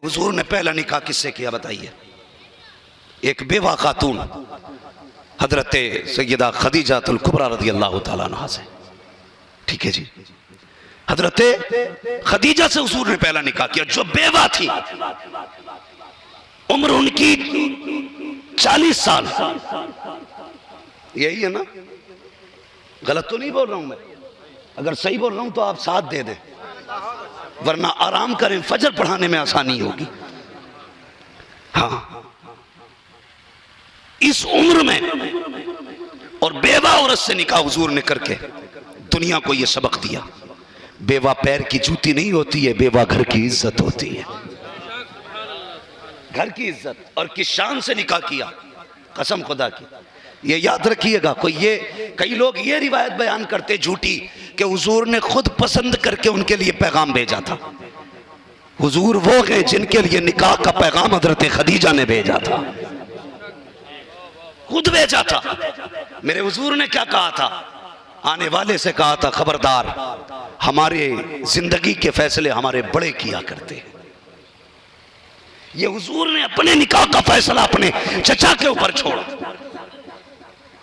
हुजूर ने पहला निकाह किससे किया बताइए? एक बेवा खातून हजरत सैयदा खदीजातुल कुबरा रज़ी अल्लाह तआला अन्हा से। ठीक है जी, हजरत खदीजा से हुजूर ने पहला निकाह किया, जो बेवा थी, उम्र उनकी 40 साल। यही है ना? गलत तो नहीं बोल रहा हूं मैं? अगर सही बोल रहा हूं तो आप साथ दे दें, वरना आराम करें, फजर पढ़ाने में आसानी होगी। हाँ, इस उम्र में और बेवा औरत से निकाह हुजूर ने करके दुनिया को यह सबक दिया, बेवा पैर की जूती नहीं होती है, बेवा घर की इज्जत होती है। घर की इज्जत और किस शान से निकाह किया, कसम खुदा की। ये याद रखिएगा। कई लोग ये रिवायत बयान करते झूठी कि हुजूर ने खुद पसंद करके उनके लिए पैगाम भेजा था। हुजूर वो हैं जिनके लिए निकाह का पैगाम हजरत खदीजा ने भेजा था, खुद भेजा था। मेरे हुजूर ने क्या कहा था? आने वाले से कहा था, खबरदार, हमारे जिंदगी के फैसले हमारे बड़े किया करते हैं। ये हुजूर ने अपने निकाह का फैसला अपने चचा के ऊपर छोड़ा,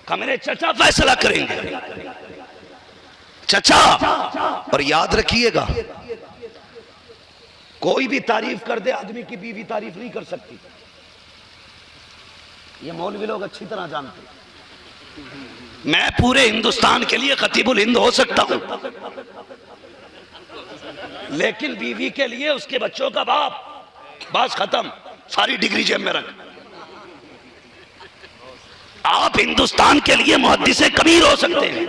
कहा मेरे चचा फैसला करेंगे, चचा। और याद रखिएगा, कोई भी तारीफ कर दे, आदमी की बीवी तारीफ नहीं कर सकती। ये मौलवी लोग अच्छी तरह जानते हैं। मैं पूरे हिंदुस्तान के लिए खतीबुल हिंद हो सकता हूं, लेकिन बीवी के लिए उसके बच्चों का बाप, बस खत्म, सारी डिग्री जेब में रख। आप हिंदुस्तान के लिए मुहद्दिसे कबीर हो सकते हैं,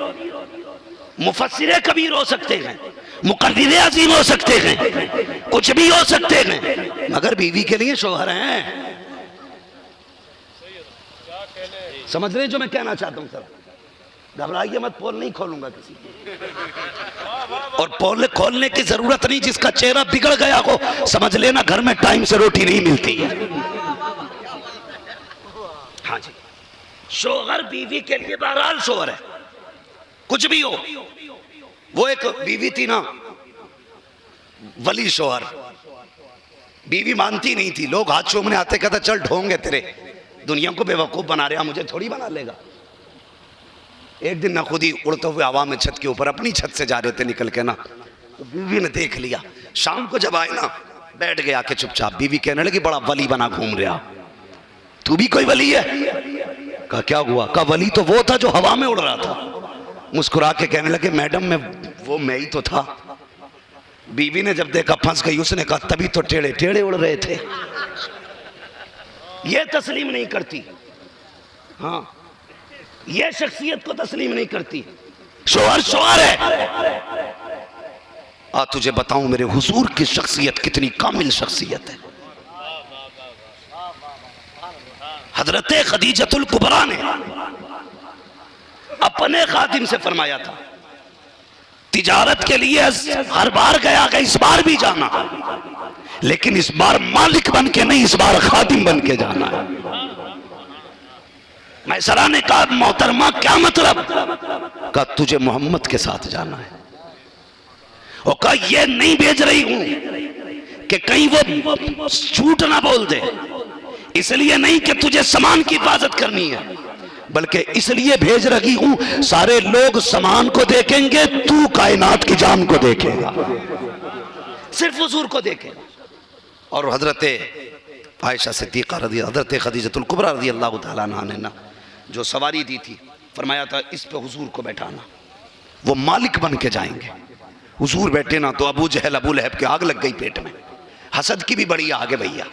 मुफस्सिरे कबीर हो सकते हैं, मुक़र्रिरे अज़ीम हो सकते हैं, कुछ भी हो सकते हैं, मगर बीवी के लिए शौहर हैं। समझ रहे हैं जो मैं कहना चाहता हूं? सर घबराइए मत, पोल नहीं खोलूंगा किसी की, और पोल खोलने की जरूरत नहीं। जिसका चेहरा बिगड़ गया हो, समझ लेना घर में टाइम से रोटी नहीं मिलती है। हाँ जी, शौहर बीवी के लिए बहरहाल शौहर है, कुछ भी हो। वो एक बीवी थी ना, वली शौहर, बीवी मानती नहीं थी। लोग हाथ चूमने आते, कहता चल ढोंगे तेरे, दुनिया को बेवकूफ बना रहा, मुझे थोड़ी बना लेगा। एक दिन ना खुद ही उड़ते हुए हवा में छत के ऊपर अपनी छत से जा रहे थे निकल के ना, तो बीवी ने देख लिया। शाम को जब आए ना, बैठ गया के चुपचाप। बीवी कहने लगी बड़ा वली बना घूम रहा, तू भी कोई वली है? कहा क्या हुआ? कहा वली तो वो था जो हवा में उड़ रहा था। मुस्कुरा के कहने लगे मैडम मैं ही तो था। बीवी ने जब देखा फंस गई, उसने कहा तभी तो टेढ़े टेढ़े उड़ रहे थे। ये तस्लीम नहीं करती। हाँ, ये शख्सियत को तस्लीम नहीं करती। शौहर शौहर है। आ तुझे बताऊं, मेरे हुजूर की शख्सियत कितनी कामिल शख्सियत है। हजरत खदीजतुल कुबरा ने अपने खादिम से फरमाया था, तिजारत के लिए हर बार गया कि इस बार भी जाना, लेकिन इस बार मालिक बन के नहीं, इस बार खादिम बन के जाना है। मैसरा ने कहा मोहतरमा क्या मतलब? कहा तुझे मोहम्मद के साथ जाना है। और कहा ये नहीं भेज रही हूं कि कहीं वो झूठ ना बोल दे, इसलिए नहीं कि तुझे सामान की हिफाजत करनी है, बल्कि इसलिए भेज रही हूं सारे लोग सामान को देखेंगे, तू कायनात की जान को देखेगा, सिर्फ हुजूर को देखेगा। और हजरत आयशा सिद्दीक़ा रज़ी, हजरत खदीजतुल कुबरा रज़ी अल्लाह तआला अन्हा ने ना जो सवारी दी थी, फरमाया था इस पे हुजूर को बैठाना, वो मालिक बन के जाएंगे। हुजूर बैठे ना तो अबू जहल अबू लहब के आग लग गई पेट में। हसद की भी बड़ी आग है भैया,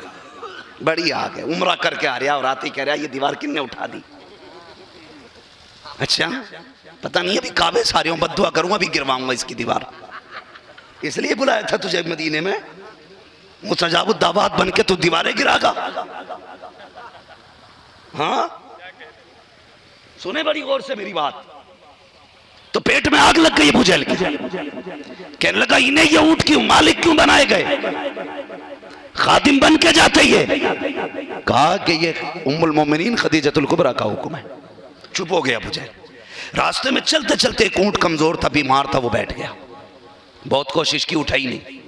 बड़ी आग है। उम्रा करके आ रहा और आते कह रहा ये दीवार किसने उठा दी? अच्छा पता नहीं, अभी काबे सारे हूं, बद्दुआ करूंगा, अभी गिरवाऊंगा इसकी दीवार। इसलिए बुलाया था तुझे मदीने में, मुस्तजाबुद दावत बन के तू दीवारें गिरागा। हाँ सुने बड़ी गौर से मेरी बात। तो पेट में आग लग गई अबू जहल की। कहने लगा इन्हें ये ऊंट क्यों, मालिक क्यों बनाए गए, खादिम बन के जाते ये। कहा कि ये उम्मुल मोमिनीन खदीजतुल कुबरा का हुक्म है। चुप हो गया अबू जहल। रास्ते में चलते चलते एक ऊंट कमजोर था, बीमार था, वो बैठ गया। बहुत कोशिश की, उठाई नहीं।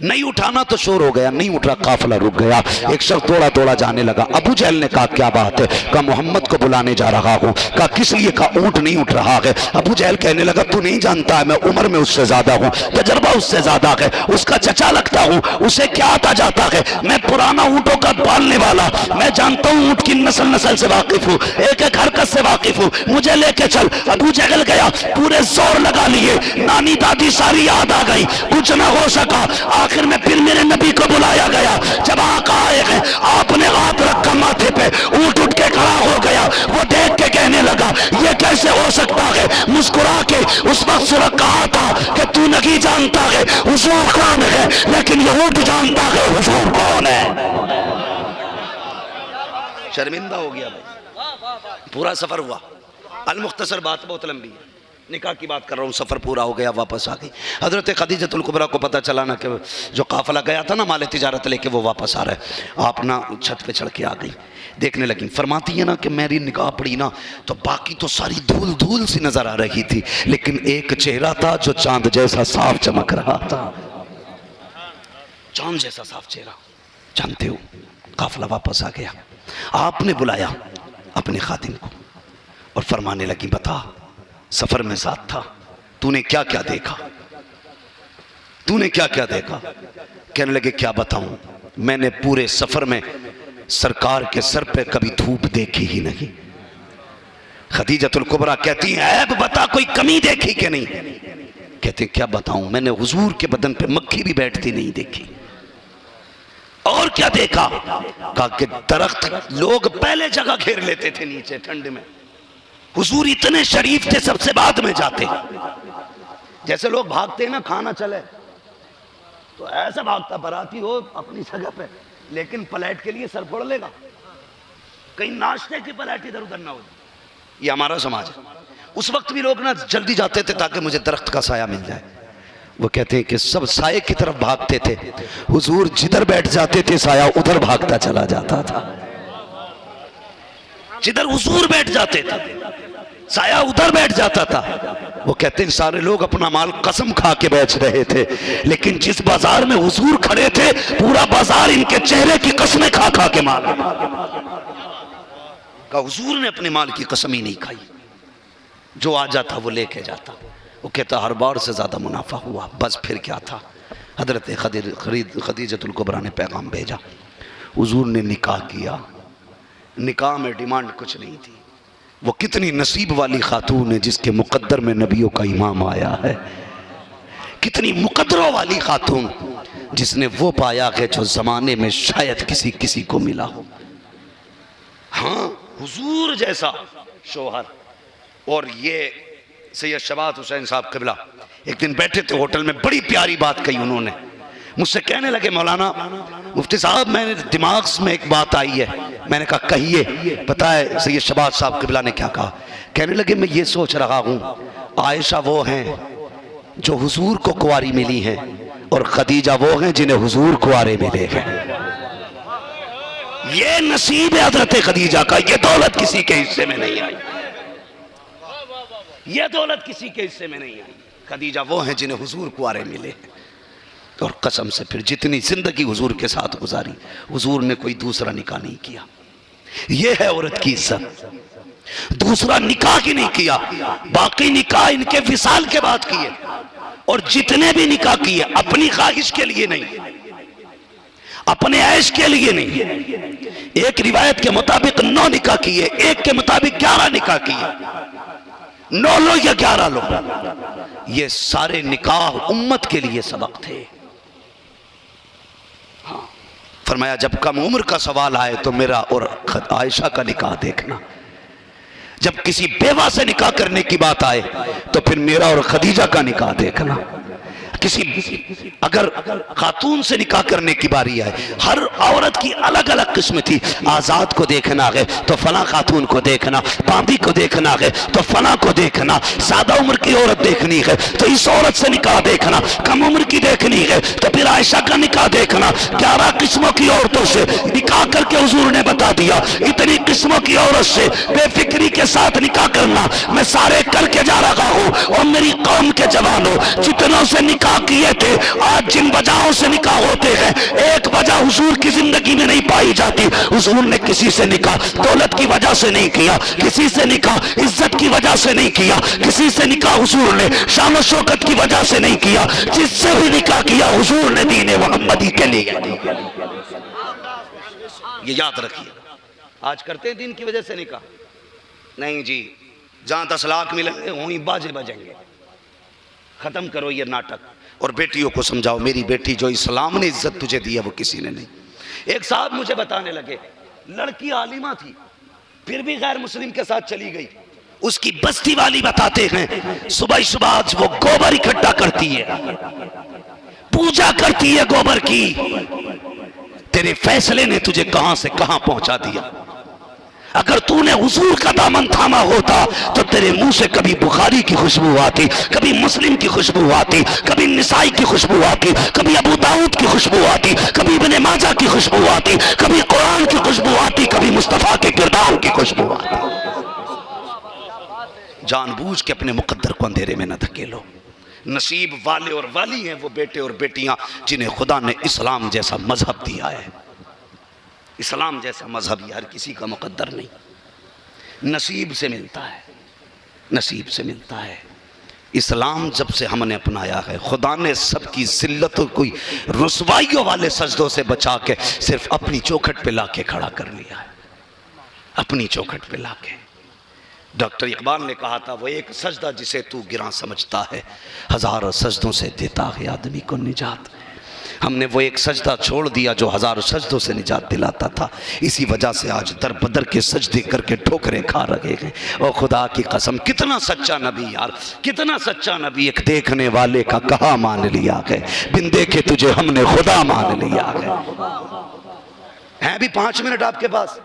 नहीं उठाना तो शोर हो गया, नहीं उठ रहा, काफिला रुक गया। एक शख्स थोड़ा थोड़ा जाने लगा। अबू जहल ने कहा क्या बात है? कहा मोहम्मद को बुलाने जा रहा हूँ। कहा किस लिए? कहा ऊंट नहीं उठ रहा है। अबू जहल कहने लगा तू नहीं जानता है, मैं उम्र में उससे ज्यादा हूँ, तजर्बा उससे ज्यादा है, उसका चचा लगता हूँ, उसे क्या आता जाता है, मैं पुराना ऊंटों का पालने वाला, मैं जानता हूँ ऊंट की नस्ल नस्ल से वाकिफ हूँ, एक एक हरकत से वाकिफ हूँ, मुझे लेके चल। अबू जहल गया, पूरे जोर लगा लिए, नानी दादी सारी याद आ गई, कुछ ना हो सका। आखिर में फिर मेरे नबी को बुलाया गया। जब आका आए हैं, आपने हाथ रखा माथे पे, ऊंट उठ के खड़ा हो गया। वो देख के कहने लगा ये कैसे हो सकता है? मुस्कुरा के उस वक्त सूरत कहा था कि तू नहीं जानता है हुजूर कौन है, लेकिन ये ऊंट जानता है हुजूर कौन है। शर्मिंदा हो गया भाई। पूरा सफर हुआ। अल मुख्तसर बात बहुत लंबी है, निकाह की बात कर रहा हूँ। सफ़र पूरा हो गया, वापस आ गई। हज़रत खदीजतुल कुबरा को पता चला ना कि जो काफ़िला गया था ना माल तिजारत लेके, वो वापस आ रहा है। आप ना छत पे चढ़ के आ गई, देखने लगी। फरमाती है ना कि मेरी निगाह पड़ी ना तो बाकी तो सारी धूल धूल सी नज़र आ रही थी, लेकिन एक चेहरा था जो चांद जैसा साफ चमक रहा था। चांद जैसा साफ चेहरा। जानते हो, काफ़िला वापस आ गया। आपने बुलाया अपने खादिम को और फरमाने लगी बता, सफर में साथ था, तूने क्या क्या देखा, तूने क्या क्या देखा? कहने लगे क्या बताऊं, मैंने पूरे सफर में सरकार के सर पे कभी धूप देखी ही नहीं। खदीजतुल कुबरा कहती है ऐब बता, कोई कमी देखी कि नहीं? कहते क्या बताऊं, मैंने हुजूर के बदन पे मक्खी भी बैठती नहीं देखी। और क्या देखा? कहा कि दरख्त लोग पहले जगह घेर लेते थे नीचे ठंड में, हुजूर इतने शरीफ थे सबसे बाद में जाते। जैसे लोग भागते हैं ना खाना चले तो ऐसा भागता, बराती हो अपनी जगह पे, लेकिन पलैट के लिए सर फोड़ लेगा, कहीं नाश्ते की पलैट इधर उधर ना हो। ये हमारा समाज है। उस वक्त भी लोग ना जल्दी जाते थे ताकि मुझे दरख्त का साया मिल जाए। वो कहते हैं कि सब साये की तरफ भागते थे, हुजूर जिधर बैठ जाते थे साया उधर भागता चला जाता था। जिधर हुजूर बैठ जाते थे साया उधर बैठ जाता था। वो कहते हैं सारे लोग अपना माल कसम खा के बेच रहे थे, लेकिन जिस बाजार में हुजूर खड़े थे पूरा बाजार इनके चेहरे की कसमें खा खा के माल का। हुजूर ने अपने माल की कसम ही नहीं खाई, जो आ जाता वो लेके जाता। वो कहता हर बार से ज्यादा मुनाफा हुआ। बस फिर क्या था, हजरत खदीजतुल कुबरा ने पैगाम भेजा, हुजूर ने निकाह किया। निकाह में डिमांड कुछ नहीं थी। वो कितनी नसीब वाली खातून है जिसके मुकद्दर में नबियों का इमाम आया है। कितनी मुकद्दरों वाली खातून जिसने वो पाया है जो जमाने में शायद किसी किसी को मिला हो। हाँ, हुजूर जैसा शोहर। और ये सैयद शबात हुसैन साहब क़िबला एक दिन बैठे थे होटल में, बड़ी प्यारी बात कही उन्होंने। मुझसे कहने लगे मौलाना मुफ्ती साहब, मेरे दिमाग में एक बात आई है। मैंने कहा कहिए। पता है सैयद शबात साहब क़िबला ने क्या कहा? कहने लगे मैं ये सोच रहा हूँ, आयशा वो हैं जो हुजूर को कुंवारी मिली हैं और खदीजा वो हैं जिन्हें हुजूर कुंवारे मिले हैं। ये नसीब है हजरत खदीजा का। ये दौलत किसी के हिस्से में नहीं आई, ये दौलत किसी के हिस्से में नहीं आई। खदीजा वो हैं जिन्हें हुजूर कुंवारे मिले हैं। और कसम से फिर जितनी जिंदगी हुजूर के साथ गुजारी, हुजूर ने कोई दूसरा निकाह नहीं किया। यह है औरत की इज्जत। दूसरा निकाह ही नहीं किया, बाकी निकाह इनके विसाल के बाद किए। और जितने भी निकाह किए अपनी ख्वाहिश के लिए नहीं, अपने ऐश के लिए नहीं। एक रिवायत के मुताबिक 9 निकाह किए, एक के मुताबिक 11 निकाह किए। 9 लो या 11 लो, ये सारे निकाह उम्मत के लिए सबक थे। हाँ, फरमाया जब कम उम्र का सवाल आए तो मेरा और आयशा का निकाह देखना। जब किसी बेवा से निकाह करने की बात आए तो फिर मेरा और खदीजा का निकाह देखना। किसी अगर खातून से निकाह करने की बारी आए, हर औरत की अलग अलग किस्म थी। आजाद को देखना है तो फला खातून को देखना, बांदी को देखना है तो फला को देखना, सादा उम्र की औरत देखनी है तो इस औरत से निकाह देखना, कम उम्र की देखनी है तो फिर आयशा का निकाह देखना। 11 किस्मों की औरतों औरतों से निकाह करके हुजूर ने बता दिया, इतनी किस्मों की औरत से बेफिक्री के साथ निकाह करना मैं सारे करके जा रहा हूँ। और मेरी कौम के जवानों, जितनों से निकाह किए थे, आज जिन वजहों से निकाह होते हैं, एक वजह हुजूर की जिंदगी में नहीं पाई जाती। हुजूर ने किसी से निकाह दौलत की वजह से नहीं किया, किसी से निकाह इज्जत की वजह से नहीं किया, किसी से निकाह हुजूर ने शान शौकत की वजह से नहीं किया। जिससे भी निकाह किया हुजूर ने दीन मोहम्मदी के लिए। ये याद रखिए। आज करते हैं दीन की वजह से निकाह? नहीं जी, जहां 10 लाख मिलेंगे वहीं बाजे बजेंगे। खत्म करो ये नाटक और बेटियों को समझाओ, मेरी बेटी जो इस्लाम ने इज्जत तुझे दी है वो किसी ने नहीं। एक साहब मुझे बताने लगे, लड़की आलिमा थी फिर भी गैर मुस्लिम के साथ चली गई। उसकी बस्ती वाली बताते हैं सुबह सुबह आज वो गोबर इकट्ठा करती है, पूजा करती है गोबर की। तेरे फैसले ने तुझे कहां से कहां पहुंचा दिया। अगर तूने हुजूर का दामन थामा होता तो तेरे मुंह से कभी बुखारी की खुशबू आती, कभी मुस्लिम की खुशबू आती, कभी निसाई की खुशबू आती, कभी अबू दाऊद की खुशबू आती, कभी इब्ने माजा की खुशबू आती, कभी कुरान की खुशबू आती, कभी मुस्तफा के किरदार की खुशबू आती। जानबूझ के अपने मुकद्दर को अंधेरे में न धकेलो। नसीब वाले और वाली हैं वो बेटे और बेटियां जिन्हें खुदा ने इस्लाम जैसा मजहब दिया है। इस्लाम जैसा मजहब हर किसी का मुकद्दर नहीं, नसीब से मिलता है, नसीब से मिलता है। इस्लाम जब से हमने अपनाया है, खुदा ने सबकी जिल्लतों को रुसवाइयों वाले सजदों से बचा के सिर्फ अपनी चौखट पे लाके खड़ा कर लिया है, अपनी चौखट पे लाके। डॉक्टर इकबाल ने कहा था, वो एक सजदा जिसे तू गिरा समझता है, हजारों सजदों से देता है आदमी को निजात। हमने वो एक सजदा छोड़ दिया जो हजारों सजदों से निजात दिलाता था। इसी वजह से आज दर बदर के सजदे करके ठोकरें खा रहे हैं। और खुदा की कसम, कितना सच्चा नबी यार, कितना सच्चा नबी। एक देखने वाले का कहा मान लिया है, बिन देखे तुझे हमने खुदा मान लिया है। भी 5 मिनट आपके पास?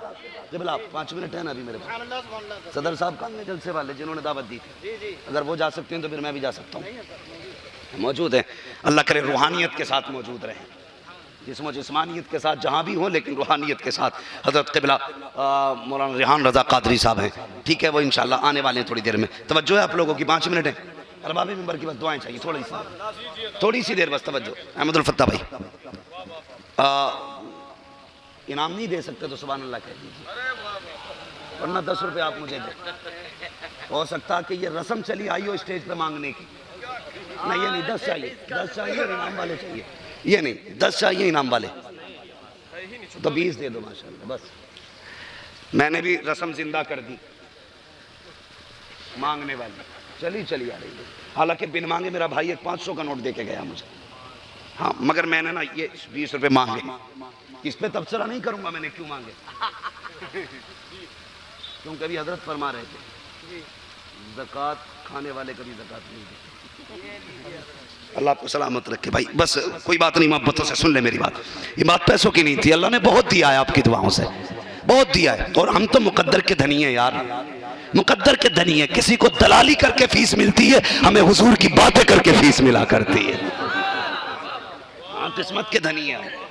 जब आप 5 मिनट है ना अभी मेरे पास। सदर साहब कहाँ हैं जलसे वाले जिन्होंने दावत दी थी? अगर वो जा सकते हैं तो फिर मैं भी जा सकता हूँ। मौजूद है, अल्लाह करे रूहानियत के साथ मौजूद रहें, जिस्म जिस्मानियत के साथ जहाँ भी हो, लेकिन रूहानियत के साथ। हज़रत क़िबला मौलाना रेहान रज़ा क़ादरी साहब हैं, ठीक है, वो इंशाल्लाह आने वाले हैं थोड़ी देर में। तवज्जो है आप लोगों की? 5 मिनट है। अरबाब मिंबर की बस दुआएं चाहिए, थोड़ी सी देर बस। तवज्जो अहमदुल फत्ता भाई, इनाम नहीं दे सकते तो सुभान अल्लाह कह दीजिए, वरना 10 रुपये आप मुझे दें। हो सकता कि ये रस्म चली आई हो स्टेज पे मांगने की। नहीं ये नहीं, 10 चाहिए, 10 चाहिए, इनाम वाले चाहिए। ये नहीं, 10 चाहिए इनाम वाले, तो 20 दे दो माशाल्लाह। बस मैंने भी रस्म जिंदा कर दी, मांगने वाली चली आ रही है। हालांकि बिन मांगे मेरा भाई एक 500 का नोट दे के गया मुझे। हाँ, मगर मैंने ना ये 20 रुपये मांगे। इस पे तबसरा नहीं करूंगा मैंने क्यों मांगे, क्योंकि अभी हजरत फरमा रहे थे ज़कात खाने वाले कभी ज़कात नहीं देते। अल्लाह आपको सलामत रखे भाई। बस कोई बात नहीं, मोहब्बतों से सुन ले मेरी बात। ये बात पैसों की नहीं थी, अल्लाह ने बहुत दिया है आपकी दुआओं से, बहुत दिया है। और हम तो मुकद्दर के धनी हैं यार, मुकद्दर के धनी है। किसी को दलाली करके फीस मिलती है, हमें हुजूर की बातें करके फीस मिला करती है। हाँ, किस्मत के धनी है।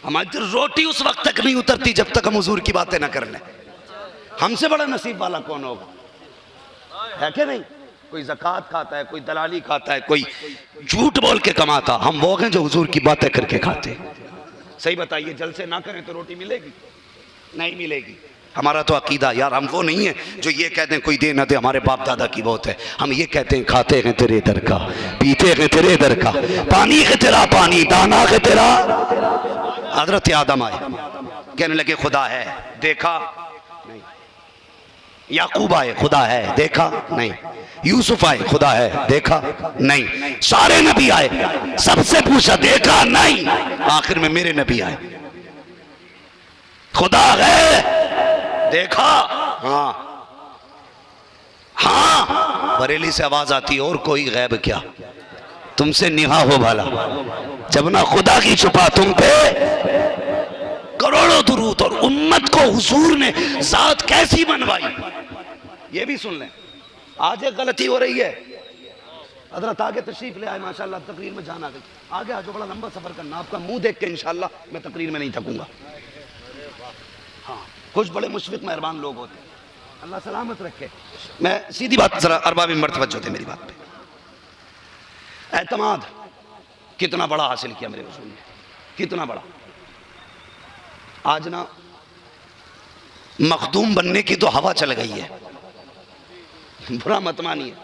हमारी तो रोटी उस वक्त तक नहीं उतरती जब तक हम हुजूर की बातें ना कर लें। हमसे बड़ा नसीब वाला कौन होगा, है कि नहीं? कोई ज़कात खाता है, कोई दलाली खाता है, कोई झूठ बोल के कमाता। हम वो हैं जो हुजूर की बातें करके खाते। सही बताइए, जलसे ना करें तो रोटी मिलेगी? नहीं मिलेगी। हमारा तो अकीदा यार, हम वो नहीं है जो ये कहते हैं कोई दे ना दे, हमारे बाप दादा की बहुत है। हम ये कहते हैं खाते हैं तेरे दर का, पीते हैं तेरे दर का, पानी है तेरा पानी, दाना है तेरा। हजरत आदम आए, कहने लगे खुदा है, देखा नहीं। याकूब आए, खुदा है, देखा नहीं। यूसुफ आए, खुदा है, देखा नहीं। सारे नबी आए, सबसे पूछा, देखा नहीं। आखिर में मेरे नबी आए, खुदा है, देखा हाँ हाँ। बरेली से आवाज आती है, और कोई गैब क्या, तुमसे निहा हो भला, जब ना खुदा की छुपा तुम पे करोड़ों दुरूद। और उम्मत को हुजूर ने जात कैसी बनवाई, ये भी सुन लें। आज एक गलती हो रही है, हजरत आगे तशरीफ ले आए, माशाल्लाह तकरीर में जान आ गई। आगे आ जाओ, बड़ा लंबा सफर करना, आपका मुंह देख के इंशाल्लाह मैं तकरीर में नहीं थकूंगा। हाँ, कुछ बड़े मुशफिक मेहरबान लोग होते हैं, अल्लाह सलामत रखे। मैं सीधी बात, जरा अरबाब में तवज्जो दे मेरी बात पे। एतमाद कितना बड़ा हासिल किया मेरे रसूल ने, कितना बड़ा। आज ना मखदूम बनने की तो हवा चल गई है, बुरा मत मानिए।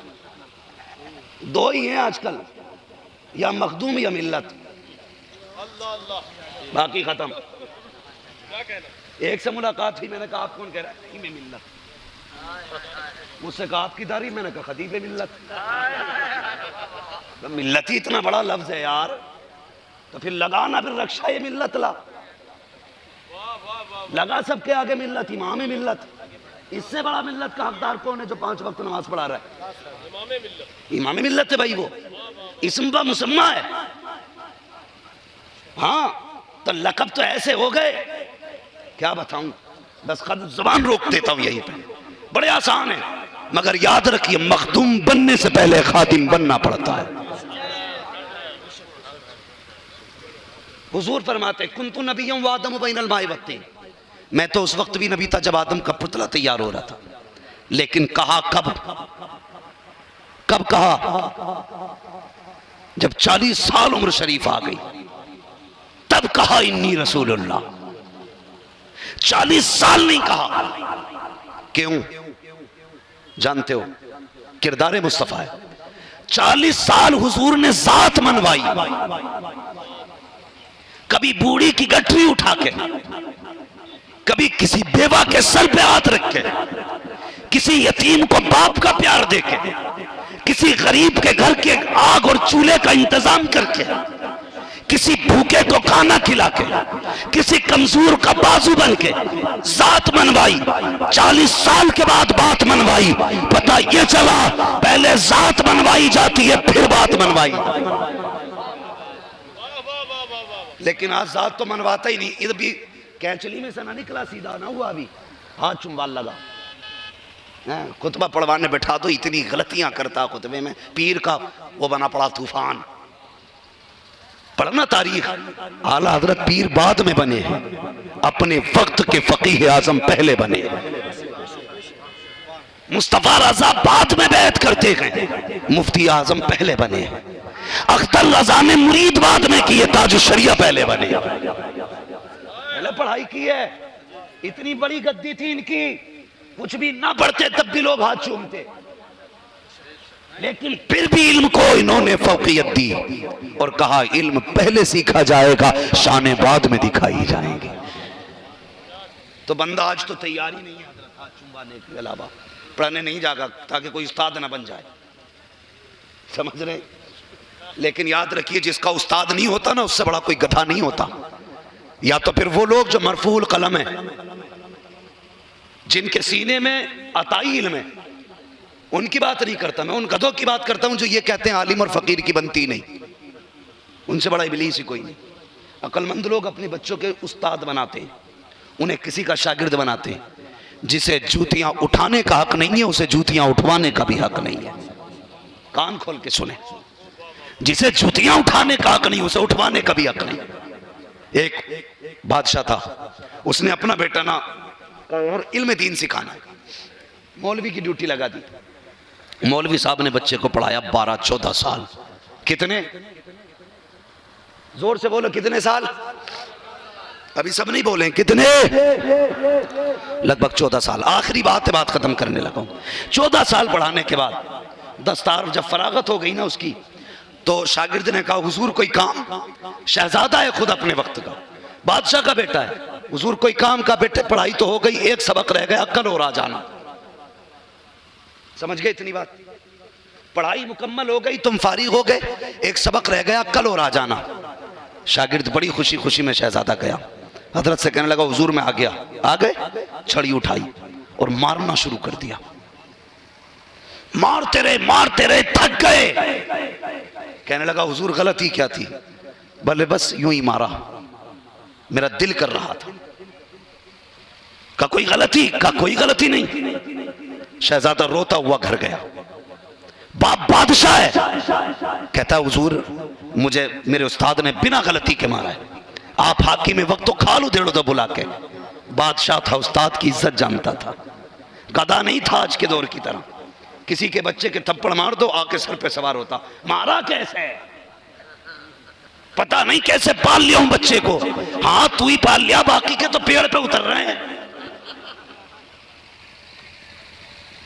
दो ही हैं आजकल, या मखदूम या मिल्लत, बाकी खत्म। एक से मुलाकात हुई, मैंने कहा आप कौन कह रहा है? नहीं मैं मिल्लत। मुझसे कहा आपकी दाढ़ी, मैंने कहा खतीब मिल्लत। तो मिल्लत ही इतना बड़ा लफ्ज है यार, तो फिर लगाना, फिर रक्षा ये मिल्लत ला, लगा सबके आगे मिल्लत, इमाम मिल्लत। इससे बड़ा मिल्लत का हकदार कौन है जो 5 वक्त नमाज पढ़ा रहा है? इमाम मिल्लत है भाई, वो इसम बा मुसम्मा है। हाँ, तो लकब तो ऐसे हो गए, क्या बताऊं, बस खुद जुबान रोक देता हूं यहीं पे। बड़े आसान है, मगर याद रखिए मखदूम बनने से पहले खादिम बनना पड़ता है। हुजूर फरमाते कुन्तु नबिय्युम व आदम बैनल माई वक्ती, मैं तो उस वक्त भी नबी था जब आदम का पुतला तैयार हो रहा था। लेकिन कहा कब? कब कहा? जब 40 साल उम्र शरीफ आ गई, तब कहा इन्नी रसूलुल्लाह। 40 साल नहीं कहा। क्यों? जानते हो, किरदार मुस्तफा है। 40 साल हुजूर ने जात मनवाई, कभी बूढ़ी की गठरी उठा के, कभी किसी बेवा के सर पे हाथ रख के, किसी यतीम को बाप का प्यार देके, किसी गरीब के घर के आग और चूल्हे का इंतजाम करके, किसी भूखे को खाना खिला के, किसी कमजोर का बाजू बन के जात मनवाई। 40 साल के बाद बात मनवाई। पता ये चला पहले जात मनवाई जाती है, फिर बात मनवाई। लेकिन आज जात तो मनवाता ही नहीं। इधर भी कैंचली में से ना निकला, सीधा ना हुआ, अभी हाथ चुम्बाल लगा। खुतबा पढ़वाने बैठा दो, इतनी गलतियां करता खुतबे में। पीर का वो बना पड़ा तूफान। पढ़ना तारीख, आला हजरत पीर बाद में बने हैं, अपने वक्त के फकीह आजम पहले बने। मुस्तफा रजा बाद में बैत करते गए, मुफ्ती आजम पहले बने। अख्तर रजा ने मुरीद बाद में किए, ताज शरिया पहले बने। पहले पढ़ाई की है, इतनी बड़ी गद्दी थी इनकी, कुछ भी ना पढ़ते तब भी लोग हाथ चूमते, लेकिन फिर भी इल्म को इन्होंने फौकियत दी और कहा इल्म पहले सीखा जाएगा, शाने बाद में दिखाई जाएंगे। तो बंदा आज तो तैयारी नहीं है हाथ चुम्बाने के अलावा, पढ़ने नहीं जागा ताकि कोई उस्ताद ना बन जाए, समझ रहे? लेकिन याद रखिए जिसका उस्ताद नहीं होता ना, उससे बड़ा कोई गधा नहीं होता। या तो फिर वो लोग जो मरफूल कलम है, जिनके सीने में अताई इल्म है, उनकी बात नहीं करता मैं, उन गधों की बात करता हूं जो ये कहते हैं आलिम और फकीर की बनती नहीं। उनसे बड़ा इबलीस ही कोई नहीं। अक्लमंद लोग अपने बच्चों के उस्ताद बनाते हैं, उन्हें किसी का शागिर्द बनाते हैं। जिसे जूतियां उठाने का हक नहीं है, उसे जूतियां उठवाने का भी हक नहीं है। कान खोल के सुने, जिसे जूतियां उठाने का हक नहीं, उसे उठवाने का भी हक नहीं। एक बादशाह था, उसने अपना बेटा ना और इल्म दीन सिखाना, मौलवी की ड्यूटी लगा दी। मौलवी साहब ने बच्चे को पढ़ाया 12-14 साल। कितने? जोर से बोलो, कितने साल? अभी सब नहीं बोले कितने? लगभग 14 साल। आखिरी बात है, बात खत्म करने लगा हूं। 14 साल पढ़ाने के बाद दस्तार जब फरागत हो गई ना उसकी, तो शागिर्द ने कहा हुजूर कोई काम? शहजादा है खुद अपने वक्त का, बादशाह का बेटा है। हुजूर कोई काम का? बेटे पढ़ाई तो हो गई, एक सबक रह गया, कल और आ जाना। समझ गए इतनी बात? पढ़ाई मुकम्मल हो गई, तुम फारिग हो गए, एक सबक रह गया, कल और आ जाना। शागिर्द बड़ी खुशी खुशी में शहजादा गया, हजरत से कहने लगा हुजूर में आ गया। आ गए? छड़ी उठाई और मारना शुरू कर दिया। मारते रहे थक गए। कहने लगा हुजूर गलती क्या थी? भले बस यूं ही मारा, मेरा दिल कर रहा था। का कोई गलती? का कोई गलती नहीं। शहजादा रोता हुआ घर गया। बाप बादशाह है, कहता हुजूर मुझे मेरे उस्ताद ने बिना गलती के मारा है, आप हाकिम वक्त तो खा लो देड़ो तो बुला के। बादशाह था, उस्ताद की इज्जत जानता था, गधा नहीं था आज के दौर की तरह, किसी के बच्चे के थप्पड़ मार दो आके सर पे सवार होता। मारा कैसे पता नहीं, कैसे पाल लिया हूं बच्चे को। हाँ तू ही पाल लिया, बाकी के तो पेड़ पे उतर रहे हैं।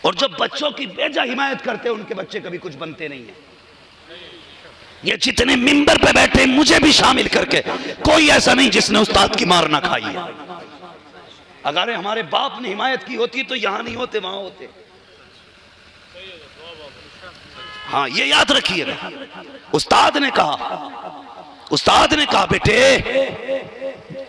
और जब बच्चों की बेजा हिमायत करते हैं उनके बच्चे कभी कुछ बनते नहीं है। ये जितने मिंबर पे बैठे मुझे भी शामिल करके, कोई ऐसा नहीं जिसने उस्ताद की मार ना खाई है। अगर हमारे बाप ने हिमायत की होती तो यहां नहीं होते, वहां होते। हाँ ये याद रखिएगा, उस्ताद ने कहा बेटे,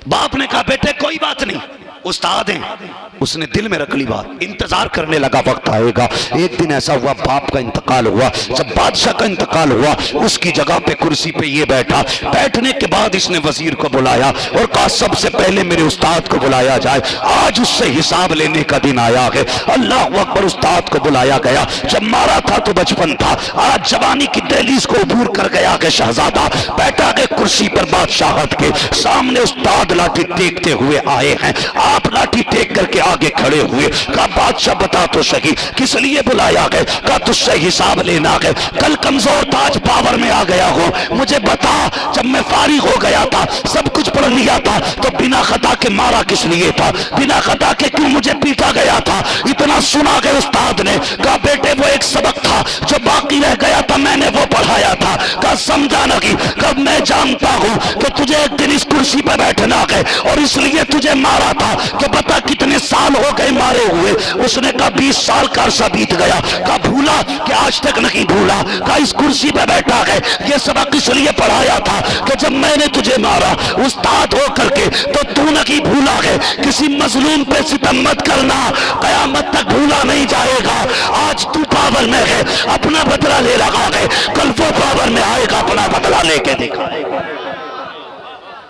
बाप ने कहा बेटे कोई बात नहीं, उस्ताद हैं। उसने दिल में रख ली बात, इंतजार करने लगा वक्त आएगा। एक दिन ऐसा हुआ, बाप का इंतकाल हुआ। जब बादशाह का इंतकाल हुआ, उसकी जगह पे कुर्सी पे ये बैठा। बैठने के बाद इसने वजीर को बुलाया और कहा सबसे पहले मेरे उस्ताद को बुलाया जाए, आज उससे हिसाब लेने का दिन आया है। अल्लाह अकबर, उस्ताद को बुलाया गया। जब मारा था तो बचपन था, आज जवानी की दहलीज को अबूर कर गया कि शहजादा। बैठा के कुर्सी पर बादशाहत के सामने उस्ताद लाठी टेकते हुए आए हैं। आप लाठी टेक करके आगे खड़े हुए। कहा बादशाह बता तो सही किस लिए बुलाया गया? कहा तुझसे हिसाब लेना है, कल कमजोर था आज पावर में आ गया हो। मुझे बता, जब मैं फारिग हो गया था, सब कुछ पढ़ लिया था, तो बिना खता के मारा किस लिए था? बिना खता के क्यों मुझे पीटा गया था? इतना सुना के उस्ताद ने कहा बेटे वो एक सबक था जो बाकी रह गया था, मैंने वो पढ़ाया था। कहा समझा नहीं? कब मैं जानता हूं कि तुझे एक दिन इस कुर्सी पर बैठना है और इसलिए तुझे मारा था। कि पता कितने साल हो गए मारे हुए? उसने कहा 20 साल का अरसा बीत गया। कहा भूला? कि आज तक नहीं भूला। कहा इस कुर्सी पे बैठा है, ये सबक इसलिए पढ़ाया था कि जब मैंने तुझे मारा उस्ताद हो करके तो तू नहीं भूला है। किसी मजलूम पे सितम मत करना, कयामत तक भूला नहीं जाएगा। आज तू पावर में है, अपना बदला ले रहा है, कल वो पावर में आएगा, अपना बदला लेके दिखाएगा।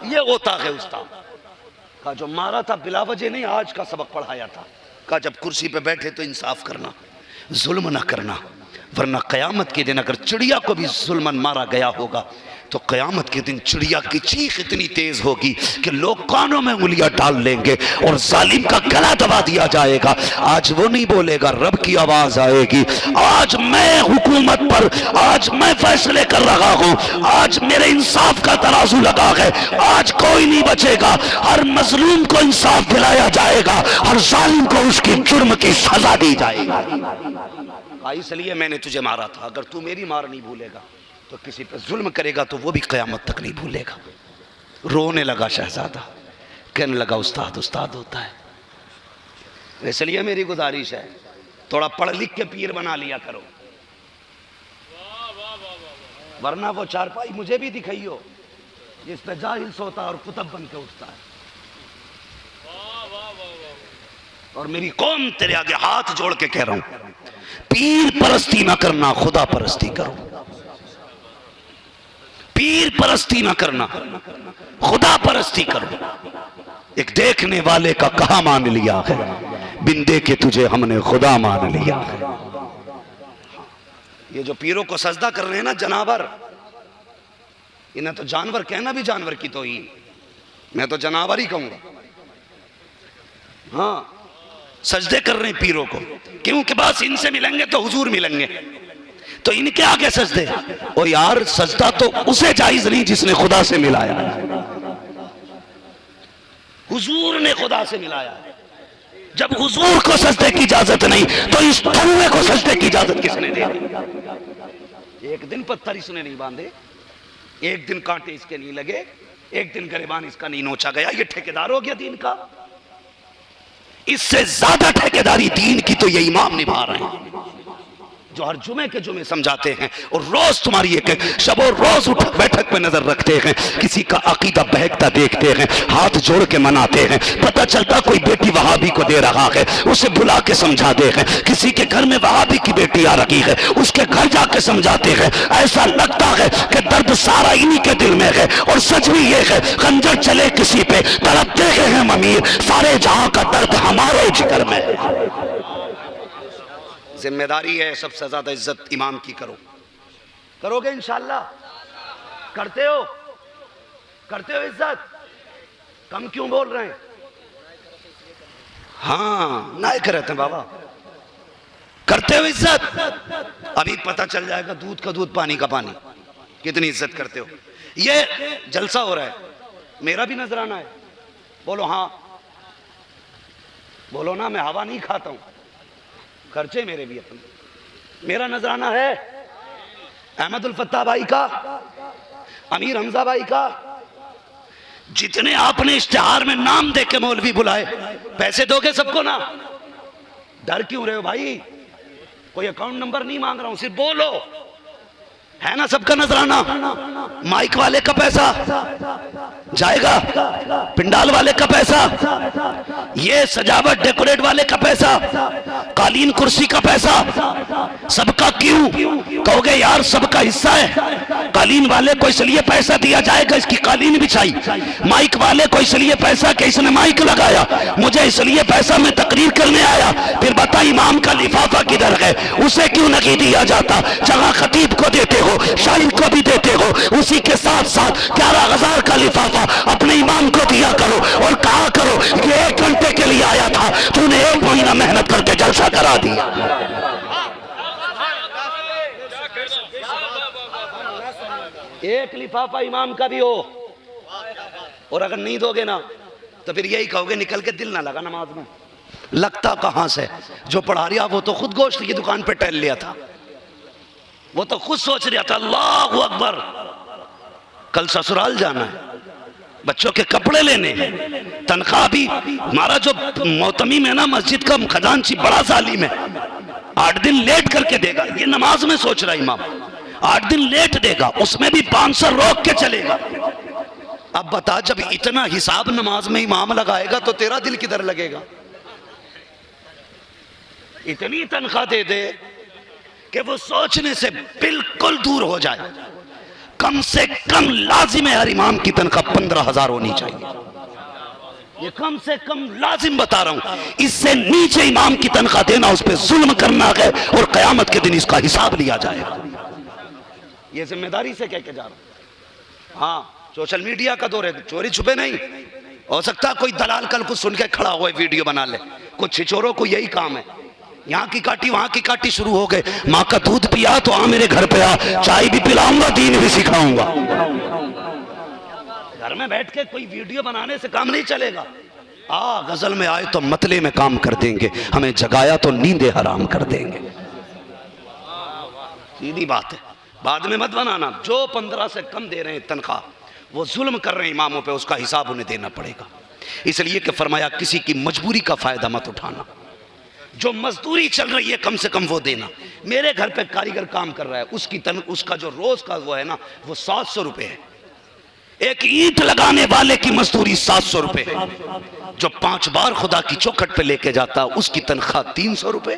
ये होता है उस्ताद का, जो मारा था बिला वजह नहीं, आज का सबक पढ़ाया था। कहा जब कुर्सी पे बैठे तो इंसाफ करना, जुल्म ना करना, वरना कयामत के दिन अगर चिड़िया को भी जुल्मन मारा गया होगा तो कयामत के दिन चिड़िया की चीख इतनी तेज होगी कि लोग कानों में उंगलियां डाल लेंगे और जालिम का गला दबा दिया जाएगा। आज वो नहीं बोलेगा, रब की आवाज आएगी। आज मैं हुकूमत पर, आज मैं फैसले कर रहा हूं, आज मेरे इंसाफ का तराजू लगा है, आज कोई नहीं बचेगा। हर मजलूम को इंसाफ दिलाया जाएगा, हर जालिम को उसकी जुर्म की सजा दी जाएगी। इसलिए मैंने तुझे मारा था, अगर तू मेरी मार नहीं भूलेगा तो किसी पर जुल्म करेगा तो वो भी कयामत तक नहीं भूलेगा। रोने लगा शहजादा, कहने लगा उस्ताद उस्ताद होता है। इसलिए मेरी गुजारिश है थोड़ा पढ़ लिख के पीर बना लिया करो, वरना वो चारपाई मुझे भी दिखाइयो जिस पे जाहिल सोता और कुतब बन के उठता है। और मेरी कौम तेरे आगे हाथ जोड़ के कह रहा हूं, पीर परस्ती ना करना, खुदा परस्ती करो। पीर परस्ती ना करना, खुदा परस्ती करो। एक देखने वाले का कहा मान लिया है, बिन देखे तुझे हमने खुदा मान लिया है। ये जो पीरों को सजदा कर रहे हैं ना जनावर, इन्हें तो जानवर कहना भी जानवर की तौहीन, मैं तो जनावर ही कहूंगा। हाँ सजदे कर रहे हैं पीरों को, क्योंकि बस इनसे मिलेंगे तो हुजूर मिलेंगे, तो इनके आगे सजदे। ओ यार सजदा तो उसे जायज नहीं जिसने खुदा से मिलाया, हुजूर ने खुदा से मिलाया। जब हुजूर को सजदे की इजाजत नहीं तो इस कौवे को सजदे की इजाजत किसने दी? एक दिन पत्थर इसने नहीं बांधे, एक दिन कांटे इसके नहीं लगे, एक दिन गरेबान इसका नहीं नोचा गया। ये ठेकेदार हो गया दीन का। इससे ज्यादा ठेकेदारी दीन की तो ये इमाम निभा रहे हैं जो हर जुमे के जुमे समझाते हैं और रोज तुम्हारी एक शब और रोज उठ बैठक में नजर रखते हैं। किसी का अकीदा बहकता देखते हैं, हाथ जोड़ के मनाते हैं। पता चलता कोई बेटी वहाबी को दे रहा है, उसे बुला के समझाते हैं। किसी के घर में वहाबी की बेटी आ रही है, उसके घर जाके समझाते हैं। ऐसा लगता है कि दर्द सारा इन्हीं के दिल में है। और सच भी ये है, खंजर चले किसी पे तड़पते हैं अमीर, सारे जहां का दर्द हमारे जिगर में है। जिम्मेदारी है, सबसे ज्यादा इज्जत इमाम की करो। करोगे इंशाअल्लाह? करते हो? करते हो इज्जत? कम क्यों बोल रहे हैं? हाँ नायक रहते हैं बाबा। करते हो इज्जत? अभी पता चल जाएगा दूध का दूध पानी का पानी, कितनी इज्जत करते हो। ये जलसा हो रहा है, मेरा भी नजराना है। बोलो हाँ, बोलो ना, मैं हवा नहीं खाता हूं, खर्चे मेरे भी अपने। मेरा नजराना है अहमदुल फत्ता भाई का, अमीर हमजा भाई का। जितने आपने इश्तिहार में नाम दे के मौलवी बुलाए, पैसे दोगे सबको ना? डर क्यों रहे हो भाई? कोई अकाउंट नंबर नहीं मांग रहा हूं, सिर्फ बोलो, है ना सबका नजराना। माइक वाले का पैसा जाएगा, पिंडाल वाले का पैसा, ये सजावट डेकोरेट वाले का पैसा, कालीन कुर्सी का पैसा, सबका क्यों? कहोगे यार सबका हिस्सा है। कालीन वाले को इसलिए पैसा दिया जाएगा इसकी कालीन बिछाई, माइक वाले को इसलिए पैसा कि इसने माइक लगाया, मुझे इसलिए पैसा मैं तकरीर करने आया। फिर बता इमाम का लिफाफा किधर है? उसे क्यों नहीं दिया जाता? जहां खतीब को देते हो, शाहिद को भी देते हो, उसी के साथ साथ 11,000 का लिफाफा अपने इमाम को दिया करो और कहा करो कि 1 घंटे के लिए आया था, तूने 1 महीना मेहनत करके जलसा करा दिया। एक लिफाफा इमाम का भी हो, और अगर नहीं दोगे ना तो फिर यही कहोगे निकल के दिल ना लगा नमाज में। लगता कहां से? जो पढ़ा रिया वो तो खुद गोश्त की दुकान पे टहल लिया था, वो तो खुद सोच रहा था अल्लाहु अकबर कल ससुराल जाना है, बच्चों के कपड़े लेने हैं, तनख्वाह भी। हमारा जो मोहतमीम है ना मस्जिद का खजांची बड़ा जालिम है, 8 दिन लेट करके देगा। ये नमाज में सोच रहा इमाम 8 दिन लेट देगा, उसमें भी 500 रोक के चलेगा। अब बता, जब इतना हिसाब नमाज में इमाम लगाएगा तो तेरा दिल किधर लगेगा? इतनी तनख्वाह दे दे कि वो सोचने से बिल्कुल दूर हो जाए। कम से कम लाजिम है हर इमाम की तनख्वाह 15,000 होनी चाहिए। ये कम से कम लाजिम बता रहा हूं। इससे नीचे इमाम की तनख्वाह देना उस पर जुल्म करना है और कयामत के दिन इसका हिसाब लिया जाएगा। ये जिम्मेदारी से कह के जा रहा हूं। हाँ, सोशल मीडिया का दौर है, चोरी छुपे नहीं हो सकता। कोई दलाल कल कुछ सुन के खड़ा हुआ वीडियो बना ले। कुछ छिचोरों को यही काम है, यहाँ की काटी वहां की काटी शुरू हो गए। माँ का दूध पिया तो आ मेरे घर पे आ, चाय भी पिलाऊंगा, दीन भी सिखाऊंगा। घर में बैठ के कोई वीडियो बनाने से काम नहीं चलेगा। गजल में आए तो मतले में काम कर देंगे, हमें जगाया तो नींदे हराम कर देंगे। सीधी बात है, बाद में मत बनाना। जो 15 से कम दे रहे हैं तनख्वाह, वो जुल्म कर रहे हैं इमामों पे, उसका हिसाब उन्हें देना पड़ेगा। इसलिए कि फरमाया किसी की मजबूरी का फायदा मत उठाना। जो मजदूरी चल रही है कम से कम वो देना। मेरे घर पे कारीगर काम कर रहा है, उसका जो रोज का वो है ना, वो 700 रुपए है। एक ईंट लगाने वाले की मजदूरी 700 रुपए है। जो 5 बार खुदा की चौखट पे लेके जाता उसकी तनख्वाह 300 रुपए।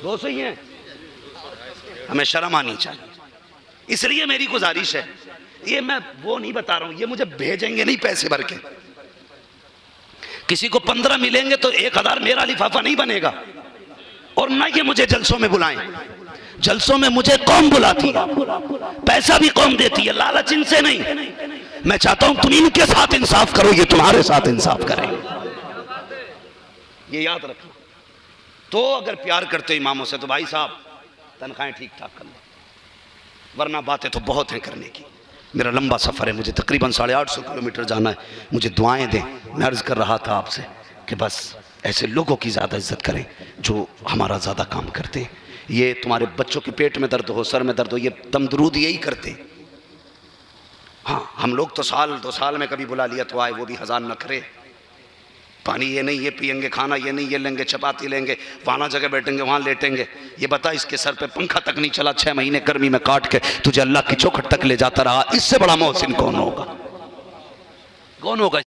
200 ही है। हमें शर्म आनी चाहिए। इसलिए मेरी गुजारिश है, ये मैं वो नहीं बता रहा हूं, ये मुझे भेजेंगे नहीं पैसे भर के। किसी को 15 मिलेंगे तो 1000 मेरा लिफाफा नहीं बनेगा। और ना ये मुझे जलसों में बुलाएं। जलसों में मुझे कौम बुलाती है, पैसा भी कौम देती है, लालच इनसे नहीं। मैं चाहता हूं तुम इनके साथ इंसाफ करो, ये तुम्हारे साथ इंसाफ करें। ये याद रखना। तो अगर प्यार करते हो इमामों से तो भाई साहब तनख्वाहें ठीक ठाक कर लो, वरना बातें तो बहुत हैं करने की। मेरा लंबा सफ़र है, मुझे तकरीबन 850 किलोमीटर जाना है। मुझे दुआएं दें। मैं अर्ज़ कर रहा था आपसे कि बस ऐसे लोगों की ज़्यादा इज्जत करें जो हमारा ज़्यादा काम करते हैं। ये तुम्हारे बच्चों के पेट में दर्द हो, सर में दर्द हो, ये दम दरूद यही करते। हाँ, हम लोग तो 1-2 साल में कभी बुला लिया तो आए, वो भी 1000 नखरे। पानी ये नहीं, ये पियेंगे, खाना ये नहीं, ये लेंगे, चपाती लेंगे, वहाँ जगह बैठेंगे, वहाँ लेटेंगे। ये बता इसके सर पे पंखा तक नहीं चला, 6 महीने गर्मी में काट के तुझे अल्लाह की चौखट तक ले जाता रहा। इससे बड़ा मोहसिन कौन होगा? कौन होगा?